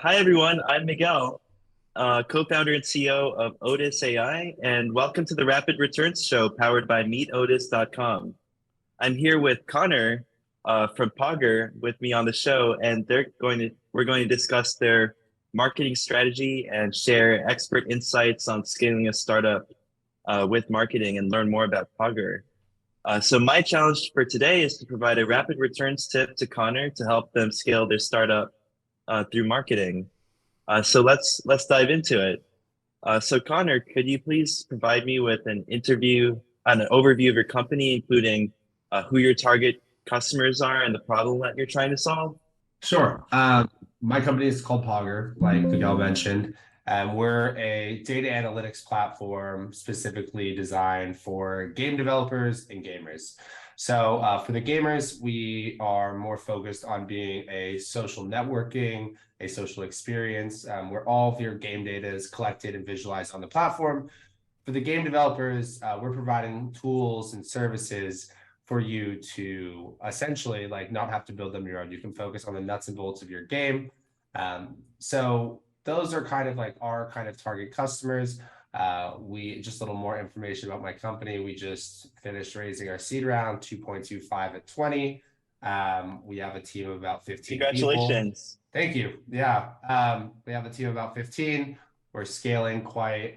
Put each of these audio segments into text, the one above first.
Hi, everyone. I'm Miguel, co-founder and CEO of Otis AI, and welcome to the Rapid Returns Show powered by MeetOtis.com. I'm here with Connor from POGR with me on the show, and we're going to discuss their marketing strategy and share expert insights on scaling a startup with marketing and learn more about POGR. So my challenge for today is to provide a rapid returns tip to Connor to help them scale their startup through marketing. So let's dive into it. So Connor, could you please provide me with an overview of your company, including who your target customers are and the problem that you're trying to solve? Sure. My company is called POGR, like Miguel mentioned. We're a data analytics platform specifically designed for game developers and gamers. So for the gamers, we are more focused on being a social networking, a social experience, where all of your game data is collected and visualized on the platform. For the game developers, we're providing tools and services for you to essentially not have to build them your own. You can focus on the nuts and bolts of your game. So those are kind of like our kind of target customers. We just a little more information about my company. We just finished raising our seed round, 2.25 at 20. We have a team of about 15 people. Congratulations. Thank you. Yeah. We have a team of about 15. We're scaling quite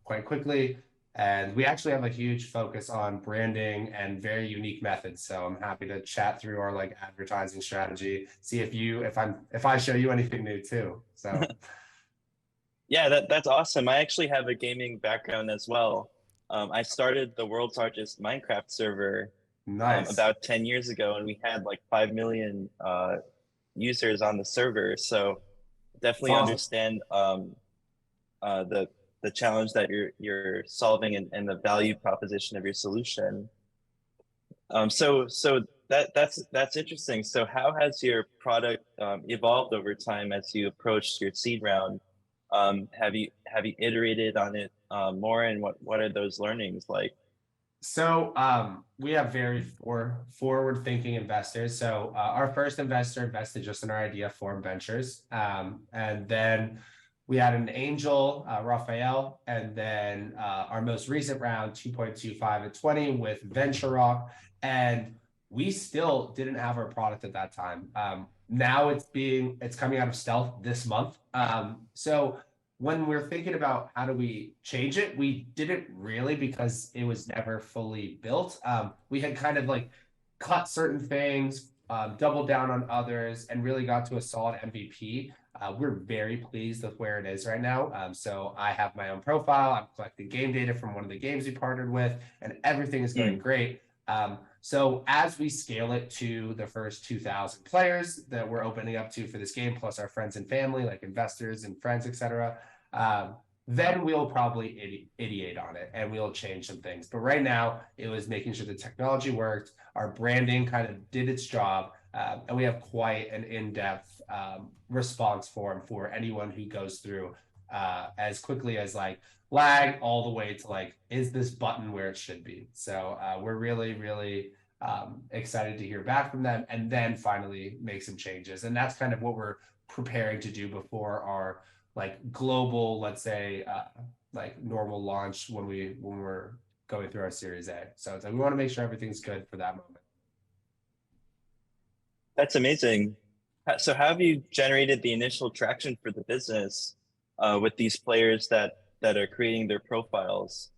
quickly. And we actually have a huge focus on branding and very unique methods. So I'm happy to chat through our advertising strategy, see if I show you anything new too. So Yeah, that's awesome. I actually have a gaming background as well. I started the world's largest Minecraft server nice. about 10 years ago, and we had like 5 million users on the server. So It's definitely awesome. understand the challenge that you're solving and the value proposition of your solution. So that's interesting. So how has your product evolved over time as you approached your seed round? Have you iterated on it more, and what are those learnings like? So we have very forward-thinking investors. So our first investor invested just in our idea, Form Ventures, and then we had an angel, Raphael, and then our most recent round, 2.25 at 20 with Venture Rock, and we still didn't have our product at that time. Now it's coming out of stealth this month. So when we're thinking about how do we change it, we didn't really because it was never fully built. We had kind of cut certain things, doubled down on others, and really got to a solid MVP. We're very pleased with where it is right now. So I have my own profile. I'm collecting game data from one of the games we partnered with, and everything is going Hmm. great. So as we scale it to the first 2,000 players that we're opening up to for this game, plus our friends and family, like investors and friends, etc., then we'll probably ideate on it and we'll change some things. But right now, it was making sure the technology worked, our branding kind of did its job, and we have quite an in-depth response form for anyone who goes through as quickly as lag all the way to is this button where it should be? So we're really, really excited to hear back from them and then finally make some changes. And that's kind of what we're preparing to do before our global, let's say, normal launch when we're going through our Series A. So it's we want to make sure everything's good for that moment. That's amazing. So how have you generated the initial traction for the business with these players that are creating their profiles?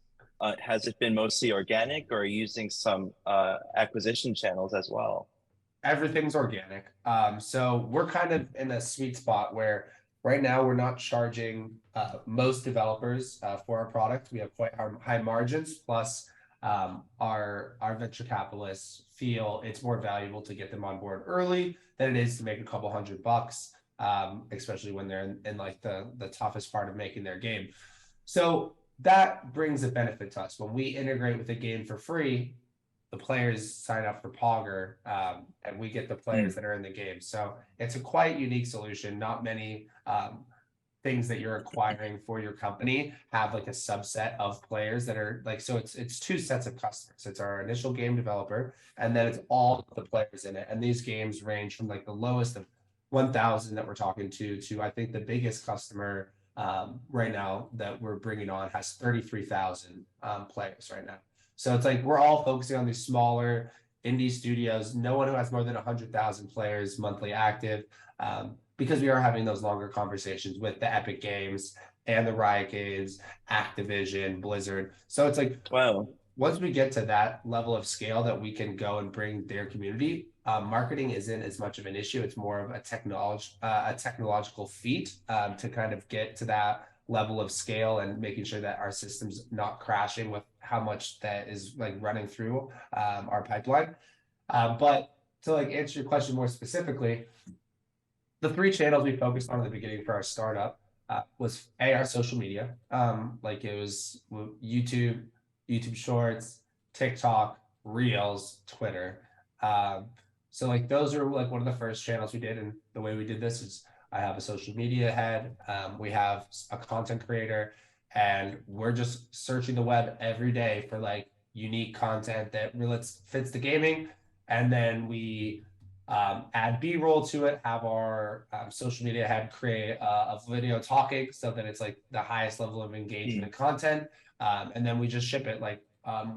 Has it been mostly organic, or are you using some acquisition channels as well? Everything's organic. So we're kind of in a sweet spot where right now we're not charging most developers for our product. We have quite high margins, plus our venture capitalists feel it's more valuable to get them on board early than it is to make a couple $100, especially when they're in the toughest part of making their game. So that brings a benefit to us. When we integrate with a game for free, the players sign up for POGR, and we get the Hmm. players that are in the game. So it's a quite unique solution. Not many things that you're acquiring for your company have a subset of players that are so it's two sets of customers. It's our initial game developer, and then it's all the players in it. And these games range from the lowest of 1,000 that we're talking to I think the biggest customer right now that we're bringing on has 33,000 players right now. So it's like we're all focusing on these smaller indie studios, no one who has more than 100,000 players monthly active, because we are having those longer conversations with the Epic Games and the Riot Games, Activision, Blizzard. So it's like, Wow. once we get to that level of scale that we can go and bring their community, marketing isn't as much of an issue. It's more of a technological feat to kind of get to that level of scale and making sure that our system's not crashing with how much that is like running through our pipeline. But to like answer your question more specifically, the three channels we focused on at the beginning for our startup was our social media. Like it was YouTube Shorts, TikTok, Reels, Twitter. So like those are like one of the first channels we did. And the way we did this is I have a social media head. We have a content creator, and we're just searching the web every day for like unique content that really fits the gaming. And then we add B-roll to it, have our social media head create a video talking so that it's like the highest level of engagement and content. And then we just ship it. Like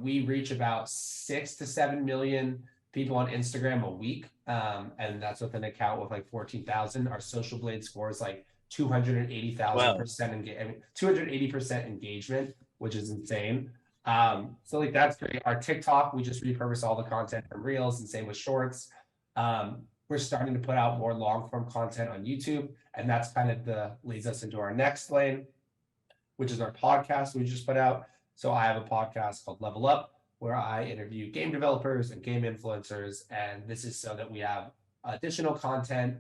we reach about 6 to 7 million people on Instagram a week. And that's with an account with like 14,000. Our Social Blade score is like 280,000% 280% engagement, which is insane. So like that's great. Our TikTok, we just repurpose all the content from Reels, and same with Shorts. We're starting to put out more long form content on YouTube, and that's kind of leads us into our next lane, which is our podcast we just put out. So I have a podcast called Level Up, where I interview game developers and game influencers, and this is so that we have additional content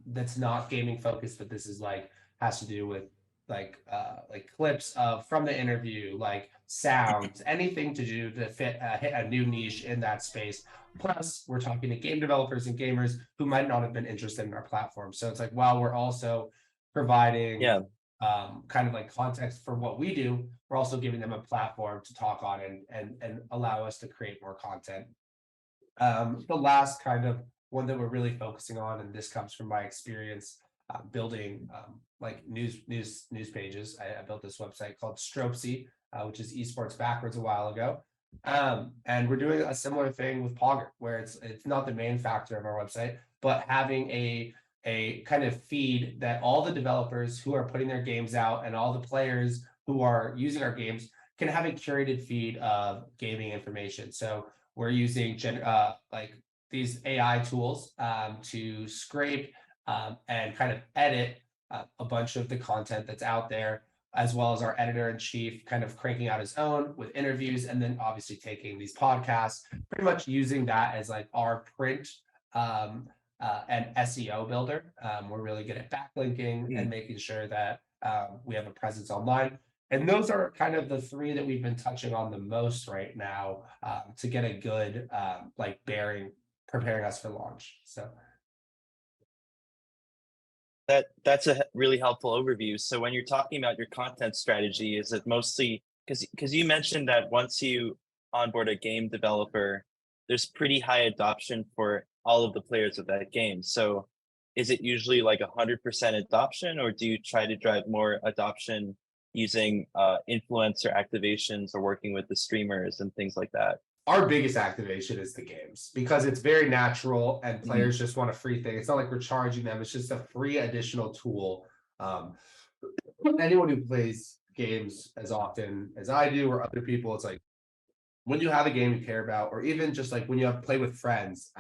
that's not gaming focused, but this is like has to do with like clips of from the interview, like sounds, anything to do to hit a new niche in that space. Plus, we're talking to game developers and gamers who might not have been interested in our platform. So it's like while we're also providing Yeah. kind of like context for what we do, we're also giving them a platform to talk on and allow us to create more content. The last kind of one that we're really focusing on, and this comes from my experience building like news pages. I built this website called Stropsy, which is esports backwards a while ago. And we're doing a similar thing with POGR, where it's not the main factor of our website, but having a kind of feed that all the developers who are putting their games out and all the players who are using our games can have a curated feed of gaming information. So we're using like these AI tools to scrape and kind of edit a bunch of the content that's out there, as well as our editor-in-chief kind of cranking out his own with interviews, and then obviously taking these podcasts, pretty much using that as like our print and SEO builder. We're really good at backlinking and making sure that we have a presence online. And those are kind of the three that we've been touching on the most right now to get a good like bearing, preparing us for launch. So That's a really helpful overview. So when you're talking about your content strategy, is it mostly because you mentioned that once you onboard a game developer, there's pretty high adoption for all of the players of that game. So is it usually like 100% adoption, or do you try to drive more adoption using influencer activations or working with the streamers and things like that? our biggest activation is the games, because it's very natural and players just want a free thing. It's not like we're charging them. It's just a free additional tool. Anyone who plays games as often as I do or other people, it's like when you have a game you care about, or even just like when you play with friends,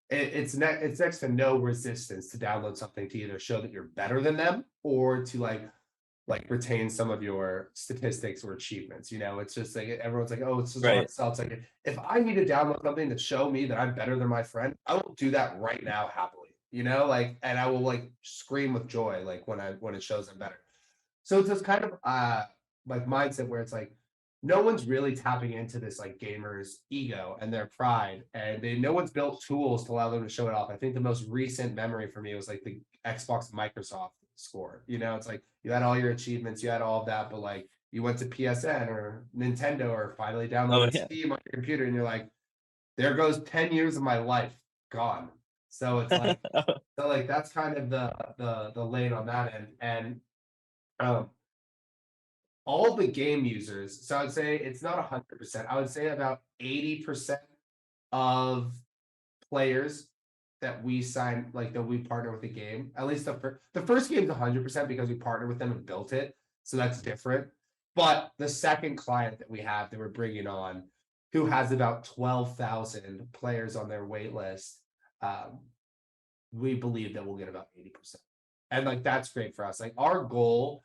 it's next to no resistance to download something to either show that you're better than them or to like retain some of your statistics or achievements. It's just like everyone's like, oh, it's just Right. so it's like if I need to download something to show me that I'm better than my friend, I will do that right now happily. Like, and I will like scream with joy like when it shows I'm better. So it's this kind of like mindset where it's like no one's really tapping into this like gamer's ego and their pride, and no one's built tools to allow them to show it off. I think the most recent memory for me was like the Xbox Microsoft score. It's like you had all your achievements, you had all of that, but like you went to PSN or Nintendo or finally downloaded Oh yeah. Steam on your computer, and you're like, there goes 10 years of my life gone. So it's like, so like that's kind of the lane on that end. And um all the game users, so I'd say it's not 100%. I would say about 80% of players that we sign, like that we partner with the game. At least the first game is 100% because we partnered with them and built it, so that's different. But the second client that we have that we're bringing on, who has about 12,000 players on their wait list, um, we believe that we'll get about 80%, and like that's great for us. Like our goal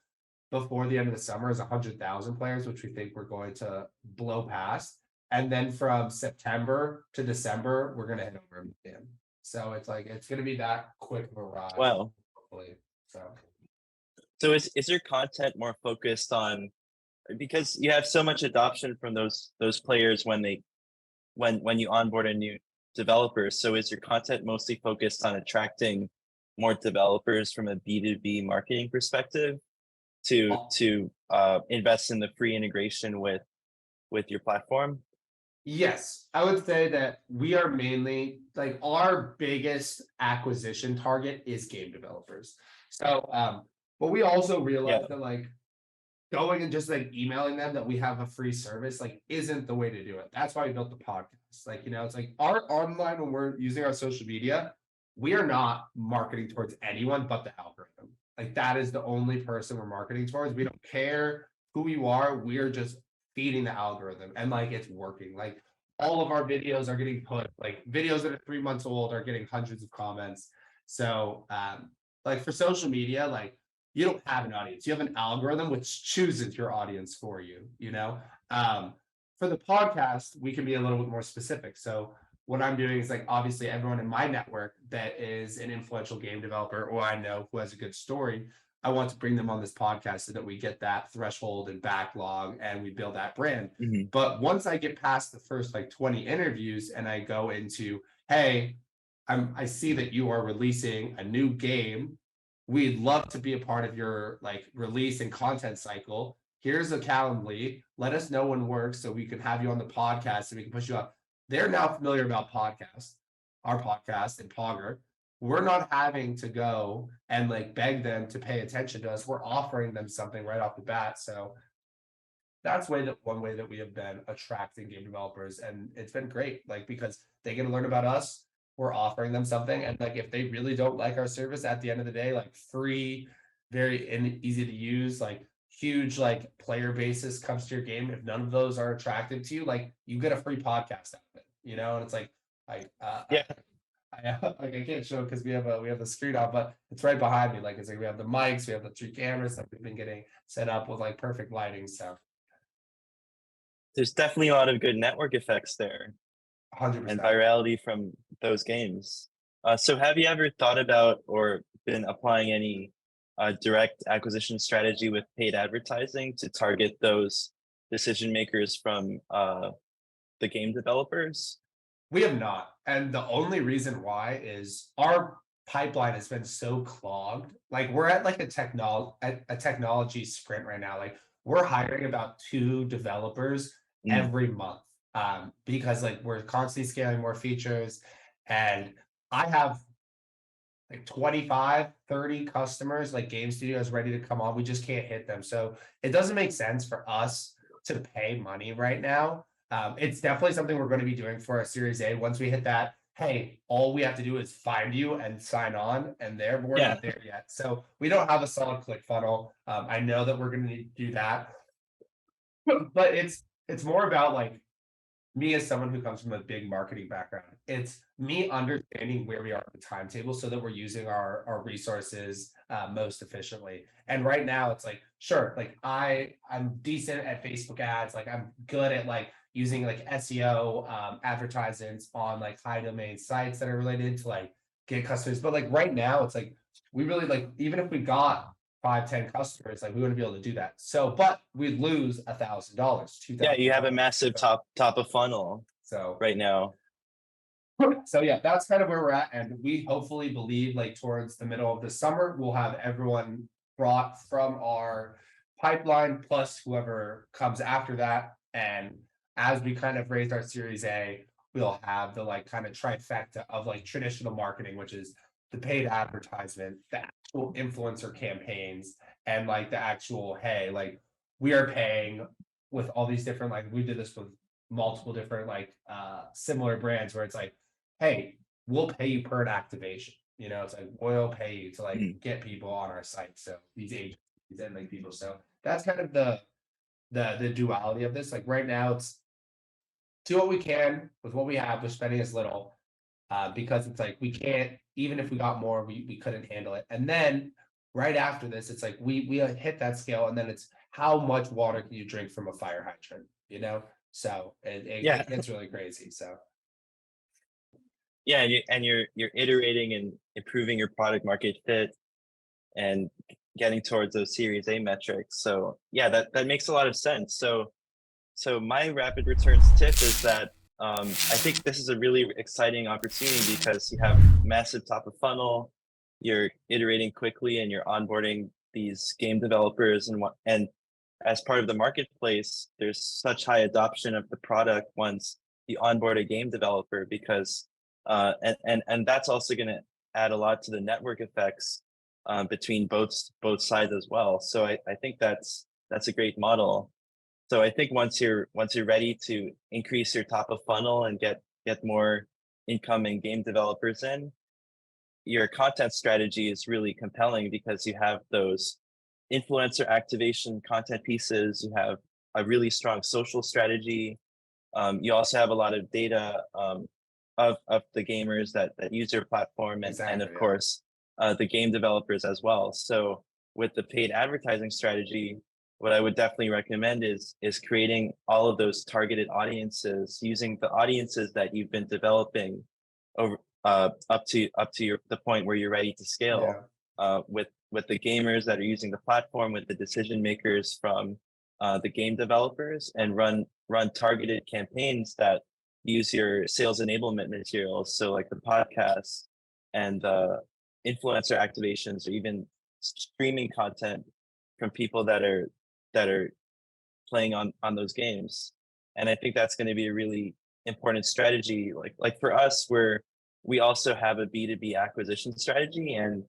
before the end of the summer is 100,000 players, which we think we're going to blow past. And then from September to December, we're going to hit over a million. So it's like, it's going to be that quick of a ride. Wow. Hopefully. So is your content more focused on, because you have so much adoption from those players when you onboard a new developer. So is your content mostly focused on attracting more developers from a B2B marketing perspective to invest in the free integration with your platform? Yes, I would say that we are mainly like our biggest acquisition target is game developers. So, but we also realize that like going and just like emailing them that we have a free service like isn't the way to do it. That's why we built the podcast. Like, it's like our online when we're using our social media, we are not marketing towards anyone but the algorithm. Like that is the only person we're marketing towards. We don't care who you are. We're just feeding the algorithm and like it's working. Like all of our videos are getting put, like videos that are 3 months old are getting hundreds of comments. So like for social media, like you don't have an audience. You have an algorithm which chooses your audience for you, For the podcast, we can be a little bit more specific. So what I'm doing is like obviously everyone in my network that is an influential game developer or I know who has a good story, I want to bring them on this podcast so that we get that threshold and backlog and we build that brand. Mm-hmm. But once I get past the first like 20 interviews and I go into, hey, I see that you are releasing a new game. We'd love to be a part of your like release and content cycle. Here's a Calendly. Let us know when works so we can have you on the podcast and we can push you up. They're now familiar about podcasts, our podcast and POGR. We're not having to go and like beg them to pay attention to us. We're offering them something right off the bat. So that's one way that we have been attracting game developers, and it's been great. Like because they get to learn about us, we're offering them something, and like if they really don't like our service, at the end of the day, like free, very easy to use, like huge like player basis comes to your game. If none of those are attractive to you, like you get a free podcast out of it, and it's like Yeah. like I can't show because we have the screen on, but it's right behind me. Like it's like we have the mics, we have the 3 cameras that we've been getting set up with like perfect lighting. So There's definitely a lot of good network effects there 100%. and virality from those games. So have you ever thought about or been applying any direct acquisition strategy with paid advertising to target those decision makers from the game developers? We have not. And the only reason why is our pipeline has been so clogged. Like we're at like a technology sprint right now. Like we're hiring about 2 developers every month. Because like we're constantly scaling more features. And I have like 25, 30 customers, like game studios ready to come on. We just can't hit them. So it doesn't make sense for us to pay money right now. It's definitely something we're going to be doing for our Series A. Once we hit that, hey, all we have to do is find you and sign on, and but we're not there yet. So we don't have a solid click funnel. I know that we're going to need to do that, but it's more about like me as someone who comes from a big marketing background. It's me understanding where we are at the timetable so that we're using our resources most efficiently. And right now it's like, sure, like I'm decent at Facebook ads. Like I'm good at like using like SEO advertisements on like high domain sites that are related to like get customers. But like right now it's like, we really like, even if we got 5-10 customers, like we wouldn't be able to do that. So, but we'd lose $1,000, $2,000. Yeah, you have a massive top of funnel So right now. So yeah, that's kind of where we're at, and we hopefully believe like towards the middle of the summer we'll have everyone brought from our pipeline plus whoever comes after that. And as we kind of raise our Series A, we'll have the like kind of trifecta of like traditional marketing, which is the paid advertisement, the actual influencer campaigns, and like the actual, hey, like we are paying with all these different, like we did this with multiple different like similar brands where it's like, hey, we'll pay you per activation. You know, it's like we'll pay you to like get people on our site. So these agencies and like people. So that's kind of the duality of this. Like right now, it's do what we can with what we have. We're spending as little because it's like we can't. Even if we got more, we couldn't handle it. And then right after this, it's like we hit that scale, and then it's how much water can you drink from a fire hydrant? You know, so Yeah, it gets really crazy. So yeah, and you're iterating and improving your product market fit and getting towards those Series A metrics. So yeah, that makes a lot of sense. So my rapid returns tip is that I think this is a really exciting opportunity because you have massive top of funnel, you're iterating quickly, and you're onboarding these game developers and as part of the marketplace, there's such high adoption of the product once you onboard a game developer because and that's also going to add a lot to the network effects between both sides as well. So I think that's a great model. So I think once you're ready to increase your top of funnel and get more incoming game developers in, your content strategy is really compelling because you have those influencer activation content pieces, you have a really strong social strategy. You also have a lot of data of the gamers that use your platform and of exactly, yeah. course the game developers as well. So with the paid advertising strategy, what I would definitely recommend is creating all of those targeted audiences using the audiences that you've been developing over the point where you're ready to scale Yeah. with the gamers that are using the platform, with the decision makers from the game developers, and run targeted campaigns that use your sales enablement materials. So like the podcasts and the influencer activations, or even streaming content from people that are playing on those games. And I think that's going to be a really important strategy. Like for us, we also have a B2B acquisition strategy, and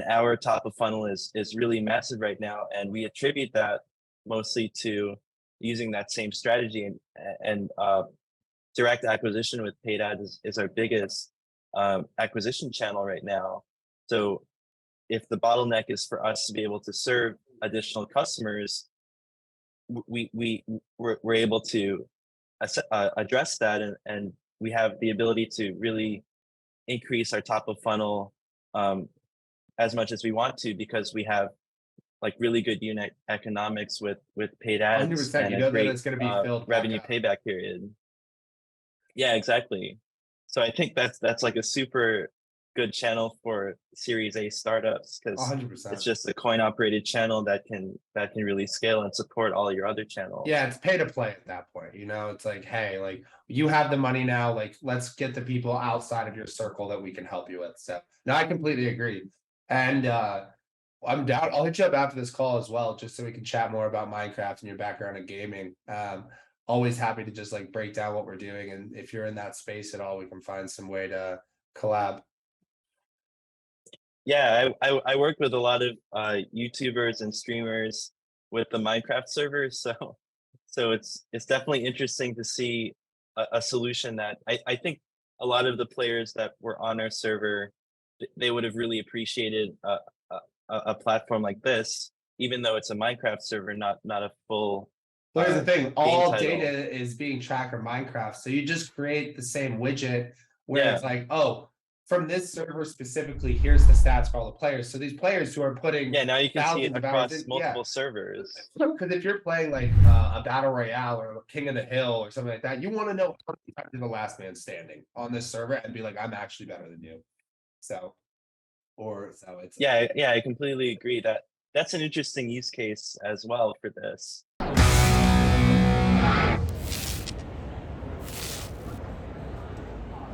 our top of funnel is really massive right now, and we attribute that mostly to using that same strategy, and direct acquisition with paid ads is our biggest acquisition channel right now. So if the bottleneck is for us to be able to serve additional customers, we're able to address that, and we have the ability to really increase our top of funnel as much as we want to because we have like really good unit economics with paid ads 100%. and You a know that great it's going to be filled back revenue up. payback period. Yeah, exactly. So I think that's like a super good channel for Series A startups because it's 100%. just a coin operated channel that can really scale and support all your other Yeah, channels. it's pay to play at that point. You know, it's like, hey, like you have the money now, like let's get the people outside of your circle that we can help you with. So no, I completely agree. And I'm down. I'll hit you up after this call as well, just so we can chat more about Minecraft and your background in gaming. Always happy to just like break down what we're doing. And if you're in that space at all, we can find some way to collab. Yeah, I work with a lot of YouTubers and streamers with the Minecraft servers, so it's definitely interesting to see a solution that I think a lot of the players that were on our server, they would have really appreciated a platform like this, even though it's a Minecraft server, not a full But here's the thing, game all title. data is being tracked on Minecraft. So you just create the same widget where Yeah, it's like, oh, from this server specifically, here's the stats for all the players. So these players who are putting yeah. Now you can see it thousands of hours across in, yeah. multiple servers. Because if you're playing like a battle royale or King of the Hill or something like that, you want to know how many times you're the last man standing on this server and be like, I'm actually better than you. So, or so it's Yeah, I completely agree that that's an interesting use case as well for this.